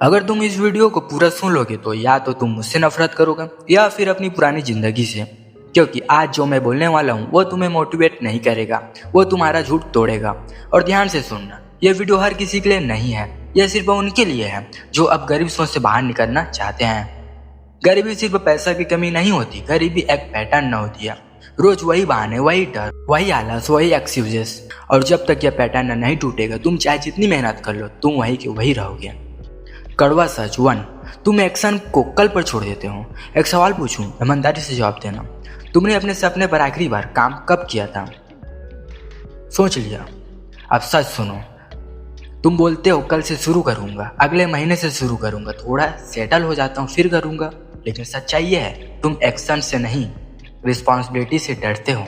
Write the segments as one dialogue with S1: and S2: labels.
S1: अगर तुम इस वीडियो को पूरा सुन लोगे तो या तो तुम मुझसे नफरत करोगे या फिर अपनी पुरानी जिंदगी से, क्योंकि आज जो मैं बोलने वाला हूँ वो तुम्हें मोटिवेट नहीं करेगा, वो तुम्हारा झूठ तोड़ेगा। और ध्यान से सुनना, ये वीडियो हर किसी के लिए नहीं है, यह सिर्फ उनके लिए है जो अब गरीब सोच से बाहर निकलना चाहते हैं। गरीबी सिर्फ पैसा की कमी नहीं होती, गरीबी एक पैटर्न न होती है। रोज वही बहाने, वही डर, वही आलस, वही एक्सक्यूजेस। और जब तक यह पैटर्न नहीं टूटेगा, तुम चाहे जितनी मेहनत कर लो, तुम वही के वही रहोगे। कड़वा सच 1, तुम एक्शन को कल पर छोड़ देते हो। एक सवाल पूछूं, ईमानदारी से जवाब देना। तुमने अपने सपने पर आखिरी बार काम कब किया था? सोच लिया? अब सच सुनो। तुम बोलते हो कल से शुरू करूंगा, अगले महीने से शुरू करूंगा, थोड़ा सेटल हो जाता हूँ फिर करूंगा। लेकिन सच्चाई ये है, तुम एक्शन से नहीं, रिस्पॉन्सिबिलिटी से डरते हो।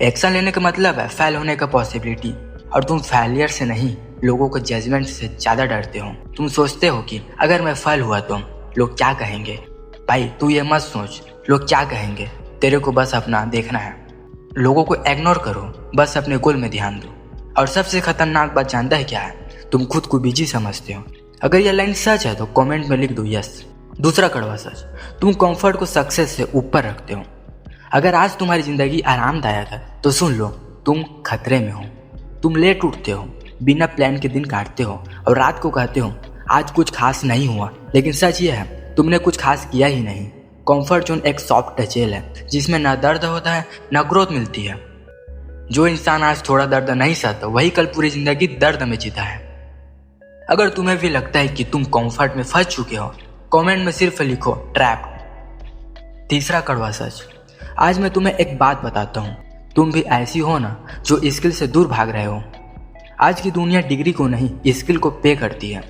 S1: एक्शन लेने का मतलब है फेल होने का पॉसिबिलिटी, और तुम फेलियर से नहीं, लोगों को जजमेंट से ज़्यादा डरते हो। तुम सोचते हो कि अगर मैं फेल हुआ तो लोग क्या कहेंगे। भाई तू ये मत सोच लोग क्या कहेंगे, तेरे को बस अपना देखना है। लोगों को इग्नोर करो, बस अपने गोल में ध्यान दो। और सबसे खतरनाक बात जानता है क्या है? तुम खुद को बिजी समझते हो। अगर यह लाइन सच है तो कमेंट में लिख दो यस। दूसरा कड़वा सच, तुम कंफर्ट को सक्सेस से ऊपर रखते हो। अगर आज तुम्हारी जिंदगी आरामदायक है तो सुन लो, तुम खतरे में हो। तुम लेट उठते हो, बिना प्लान के दिन काटते हो और रात को कहते हो आज कुछ खास नहीं हुआ। लेकिन सच ये है, तुमने कुछ खास किया ही नहीं। कंफर्ट जोन एक सॉफ्ट जेल है जिसमें ना दर्द होता है ना ग्रोथ मिलती है। जो इंसान आज थोड़ा दर्द नहीं सहता, वही कल पूरी जिंदगी दर्द में जीता है। अगर तुम्हें भी लगता है कि तुम कंफर्ट में फंस चुके हो, कमेंट में सिर्फ लिखो ट्रैप्ड। तीसरा कड़वा सच, आज मैं तुम्हें एक बात बताता हूँ, तुम भी ऐसी हो ना जो स्किल से दूर भाग रहे हो। आज की दुनिया डिग्री को नहीं, स्किल को पे करती है।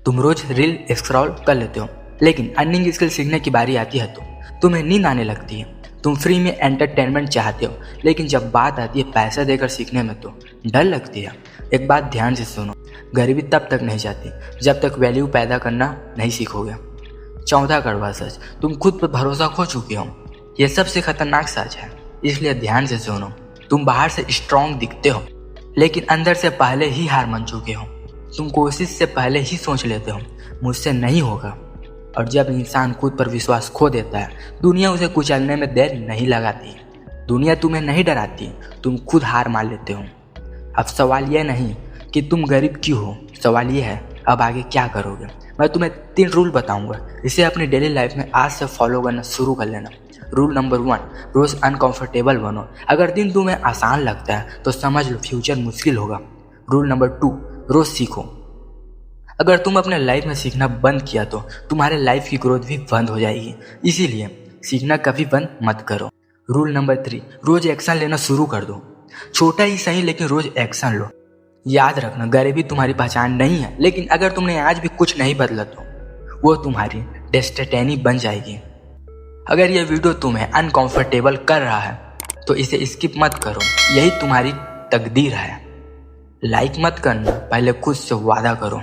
S1: तुम रोज रील स्क्रॉल कर लेते हो, लेकिन अर्निंग स्किल सीखने की बारी आती है तो तुम्हें नींद आने लगती है। तुम फ्री में एंटरटेनमेंट चाहते हो, लेकिन जब बात आती है पैसा देकर सीखने में तो डर लगती है। एक बात ध्यान से सुनो, गरीबी तब तक नहीं जाती जब तक वैल्यू पैदा करना नहीं सीखोगे। चौथा कड़वा सच, तुम खुद पर भरोसा खो चुके हो। यह सबसे खतरनाक सच है, इसलिए ध्यान से सुनो। तुम बाहर से स्ट्रांग दिखते हो, लेकिन अंदर से पहले ही हार मान चुके हो। तुम कोशिश से पहले ही सोच लेते हो मुझसे नहीं होगा। और जब इंसान खुद पर विश्वास खो देता है, दुनिया उसे कुचलने में देर नहीं लगाती। दुनिया तुम्हें नहीं डराती, तुम खुद हार मान लेते हो। अब सवाल यह नहीं कि तुम गरीब क्यों हो, सवाल यह है अब आगे क्या करोगे। मैं तुम्हें 3 रूल बताऊंगा, इसे अपनी डेली लाइफ में आज से फॉलो करना शुरू कर लेना। रूल नंबर 1, रोज अनकंफर्टेबल बनो। अगर दिन तुम्हें आसान लगता है तो समझ लो फ्यूचर मुश्किल होगा। रूल नंबर 2, रोज सीखो। अगर तुम अपने लाइफ में सीखना बंद किया तो तुम्हारे लाइफ की ग्रोथ भी बंद हो जाएगी, इसीलिए सीखना कभी बंद मत करो। रूल नंबर 3, रोज एक्शन लेना शुरू कर दो। छोटा ही सही लेकिन रोज एक्शन लो। याद रखना, गरीबी तुम्हारी पहचान नहीं है, लेकिन अगर तुमने आज भी कुछ नहीं बदला तो वो तुम्हारी डेस्टिनी बन जाएगी। अगर यह वीडियो तुम्हें अनकंफर्टेबल कर रहा है तो इसे स्किप मत करो, यही तुम्हारी तकदीर है। लाइक मत करना, पहले खुद से वादा करो।